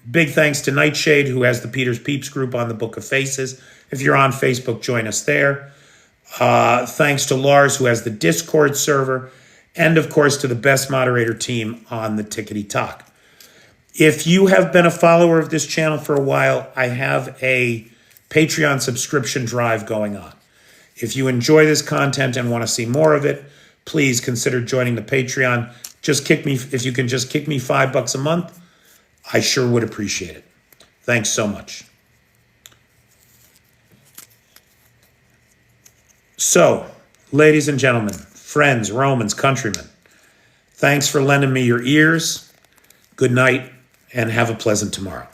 Big thanks to Nightshade, who has the Peter's Peeps group on the Book of Faces. If you're on Facebook, join us there. Thanks to Lars, who has the Discord server. And, of course, to the best moderator team on the Tickety Talk. If you have been a follower of this channel for a while, I have a Patreon subscription drive going on. If you enjoy this content and want to see more of it, please consider joining the Patreon. If you can just kick me $5 a month, I sure would appreciate it. Thanks so much. So, ladies and gentlemen, friends, Romans, countrymen, thanks for lending me your ears. Good night, and have a pleasant tomorrow.